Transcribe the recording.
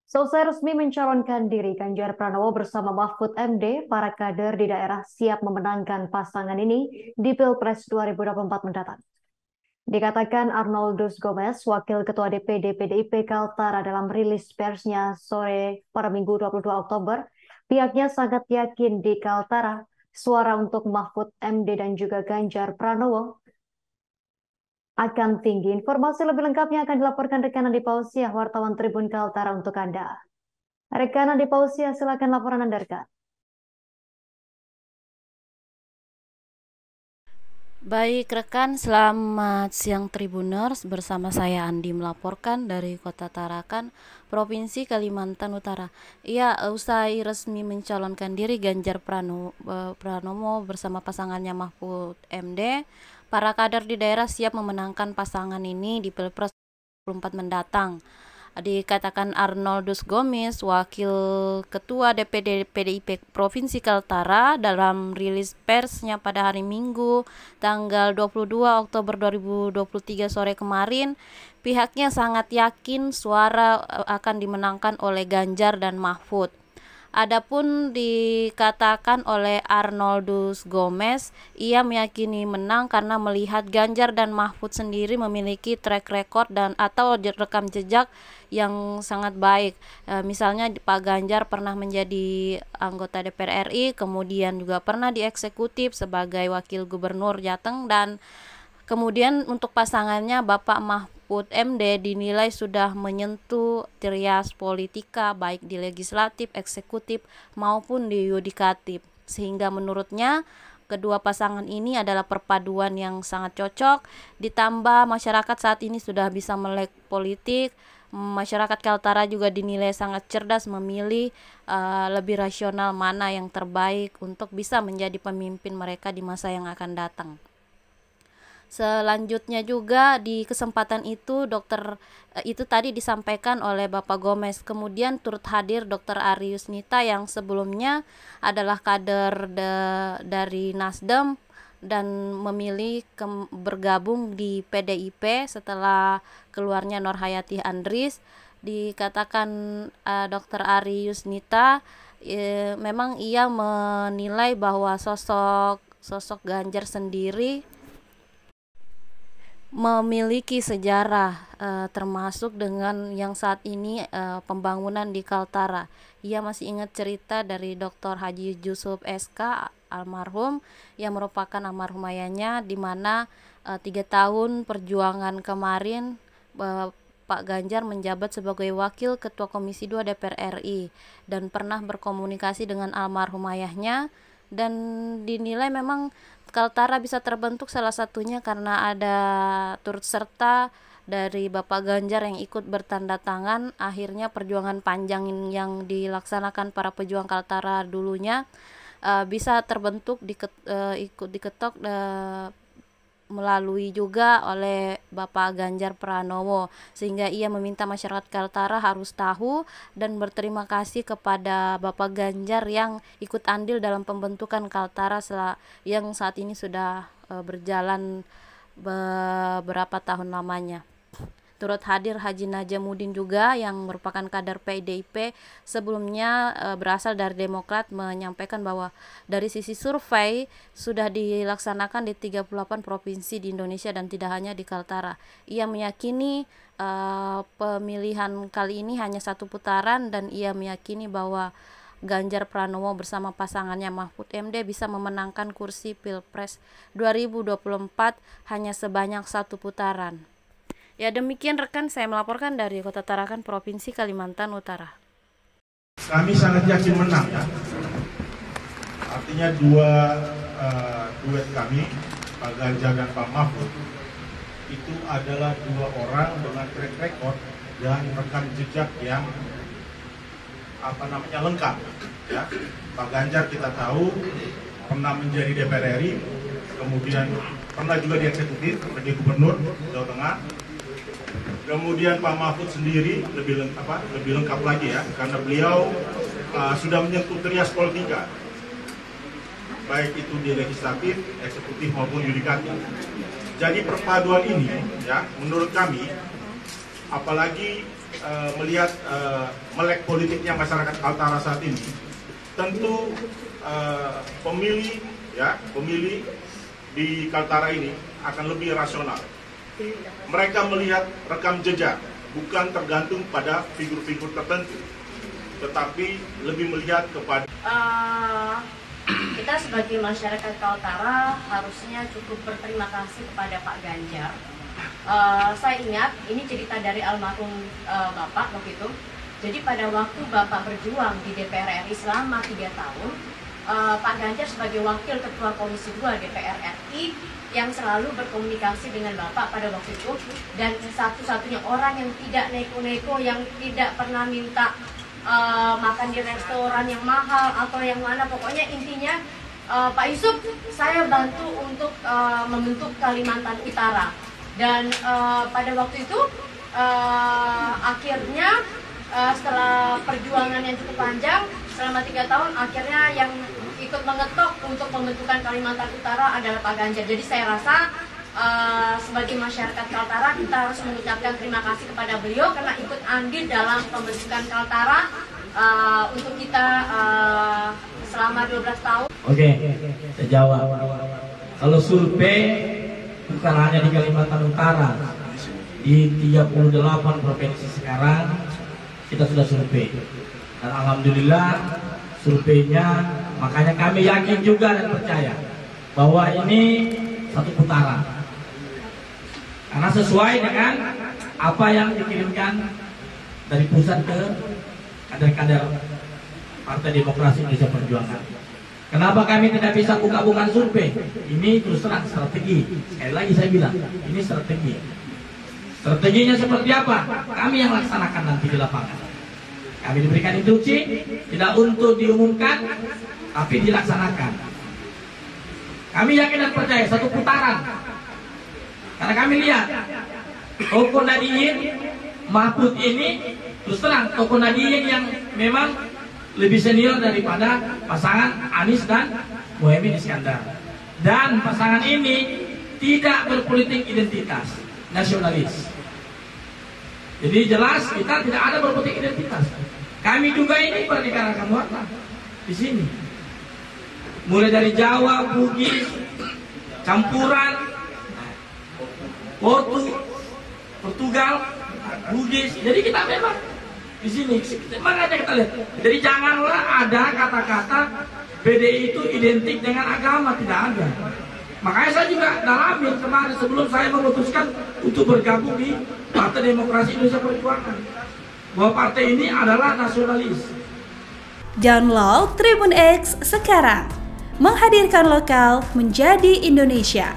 Selesai resmi mencalonkan diri, Ganjar Pranowo bersama Mahfud MD, para kader di daerah siap memenangkan pasangan ini di Pilpres 2024 mendatang. Dikatakan Arnoldus Gomez, Wakil Ketua DPD PDIP Kaltara dalam rilis persnya sore pada Minggu 22 Oktober, pihaknya sangat yakin di Kaltara suara untuk Mahfud MD dan juga Ganjar Pranowo akan tinggi. Informasi lebih lengkapnya akan dilaporkan rekan Andi Pausiah, wartawan Tribun Kaltara untuk Anda. Rekan Andi Pausiah, silakan laporan Anda, rekan. Baik rekan, selamat siang Tribuners. Bersama saya Andi melaporkan dari Kota Tarakan, Provinsi Kalimantan Utara. Usai resmi mencalonkan diri Ganjar Pranowo bersama pasangannya Mahfud MD, para kader di daerah siap memenangkan pasangan ini di Pilpres 2024 mendatang. Dikatakan Arnoldus Gomez, Wakil Ketua DPD PDIP Provinsi Kaltara dalam rilis persnya pada hari Minggu tanggal 22 Oktober 2023 sore kemarin, pihaknya sangat yakin suara akan dimenangkan oleh Ganjar dan Mahfud. Adapun dikatakan oleh Arnoldus Gomez, ia meyakini menang karena melihat Ganjar dan Mahfud sendiri memiliki track record dan atau rekam jejak yang sangat baik. Misalnya Pak Ganjar pernah menjadi anggota DPR RI, kemudian juga pernah di eksekutif sebagai wakil gubernur Jateng, dan kemudian untuk pasangannya Bapak Mahfud MD dinilai sudah menyentuh trias politika baik di legislatif, eksekutif maupun di yudikatif. Sehingga menurutnya kedua pasangan ini adalah perpaduan yang sangat cocok, ditambah masyarakat saat ini sudah bisa melek politik. Masyarakat Kaltara juga dinilai sangat cerdas memilih lebih rasional mana yang terbaik untuk bisa menjadi pemimpin mereka di masa yang akan datang. Selanjutnya juga di kesempatan itu itu tadi disampaikan oleh Bapak Gomez. Kemudian turut hadir Dr. Arius Nita yang sebelumnya adalah kader dari Nasdem dan memilih bergabung di PDIP setelah keluarnya Nurhayati Andries. Dikatakan Dr. Arius Nita memang ia menilai bahwa sosok Ganjar sendiri memiliki sejarah termasuk dengan yang saat ini pembangunan di Kaltara. Ia masih ingat cerita dari Dr. Haji Yusuf SK almarhum yang merupakan almarhum ayahnya, di mana 3 tahun perjuangan kemarin Pak Ganjar menjabat sebagai Wakil Ketua Komisi 2 DPR RI dan pernah berkomunikasi dengan almarhum ayahnya, dan dinilai memang Kaltara bisa terbentuk salah satunya karena ada turut serta dari Bapak Ganjar yang ikut bertanda tangan. Akhirnya perjuangan panjang yang dilaksanakan para pejuang Kaltara dulunya bisa terbentuk ikut diketok melalui juga oleh Bapak Ganjar Pranowo, sehingga ia meminta masyarakat Kaltara harus tahu dan berterima kasih kepada Bapak Ganjar yang ikut andil dalam pembentukan Kaltara yang saat ini sudah berjalan beberapa tahun lamanya. Turut hadir Haji Najamuddin juga yang merupakan kader PDIP sebelumnya berasal dari Demokrat, menyampaikan bahwa dari sisi survei sudah dilaksanakan di 38 provinsi di Indonesia dan tidak hanya di Kaltara. Ia meyakini pemilihan kali ini hanya satu putaran dan ia meyakini bahwa Ganjar Pranowo bersama pasangannya Mahfud MD bisa memenangkan kursi Pilpres 2024 hanya sebanyak satu putaran. Ya, demikian rekan, saya melaporkan dari Kota Tarakan, Provinsi Kalimantan Utara. Kami sangat yakin menang ya. Artinya duet kami, Pak Ganjar dan Pak Mahfud, itu adalah dua orang dengan track record dan rekam jejak yang lengkap ya. Pak Ganjar kita tahu pernah menjadi DPR RI, kemudian pernah juga di eksekutif sebagai gubernur Jawa Tengah. Kemudian Pak Mahfud sendiri lebih lengkap lagi ya, karena beliau sudah menyentuh trias politika, baik itu di legislatif, eksekutif maupun yudikatif. Jadi perpaduan ini ya, menurut kami, apalagi melihat melek politiknya masyarakat Kaltara saat ini, tentu pemilih di Kaltara ini akan lebih rasional. Mereka melihat rekam jejak, bukan tergantung pada figur-figur tertentu, tetapi lebih melihat kepada kita sebagai masyarakat Kaltara harusnya cukup berterima kasih kepada Pak Ganjar. Saya ingat ini cerita dari almarhum Bapak waktu itu. Jadi pada waktu Bapak berjuang di DPR RI selama 3 tahun, Pak Ganjar sebagai wakil ketua Komisi 2 DPR RI yang selalu berkomunikasi dengan Bapak pada waktu itu, dan satu-satunya orang yang tidak neko-neko, yang tidak pernah minta makan di restoran yang mahal atau yang mana, pokoknya intinya Pak Yusuf, saya bantu untuk membentuk Kalimantan Utara. Dan pada waktu itu akhirnya setelah perjuangan yang cukup panjang selama 3 tahun, akhirnya yang ikut mengetok untuk pembentukan Kalimantan Utara adalah Pak Ganjar. Jadi saya rasa sebagai masyarakat Kaltara kita harus mengucapkan terima kasih kepada beliau karena ikut andil dalam pembentukan Kaltara untuk kita selama 12 tahun. Oke, saya jawab. Kalau survei bukan hanya di Kalimantan Utara, di 38 provinsi sekarang kita sudah survei. Dan alhamdulillah surveinya, makanya kami yakin juga dan percaya bahwa ini satu putaran. Karena sesuai dengan apa yang dikirimkan dari pusat ke kader-kader Partai Demokrasi Indonesia Perjuangan. Kenapa kami tidak bisa buka-bukaan survei? Ini terus terang strategi. Sekali lagi saya bilang, ini strategi. Strateginya seperti apa? Kami yang laksanakan nanti di lapangan. Kami diberikan instruksi, tidak untuk diumumkan, tapi dilaksanakan. Kami yakin dan percaya satu putaran. Karena kami lihat tokoh Nadiyin Mahfud ini terus terang tokoh Nadiyin yang memang lebih senior daripada pasangan Anies dan Muhaimin Iskandar. Dan pasangan ini tidak berpolitik identitas, nasionalis. Jadi jelas kita tidak ada berpolitik identitas. Kami juga ini berdekatan warna di sini. Mulai dari Jawa, Bugis, campuran, Portugal, Bugis. Jadi kita memang di sini. Makanya kita lihat. Jadi janganlah ada kata-kata PDI itu identik dengan agama, tidak ada. Makanya saya juga dalamin kemarin sebelum saya memutuskan untuk bergabung di Partai Demokrasi Indonesia Perjuangan, bahwa partai ini adalah nasionalis. Download Tribun X sekarang, menghadirkan lokal menjadi Indonesia.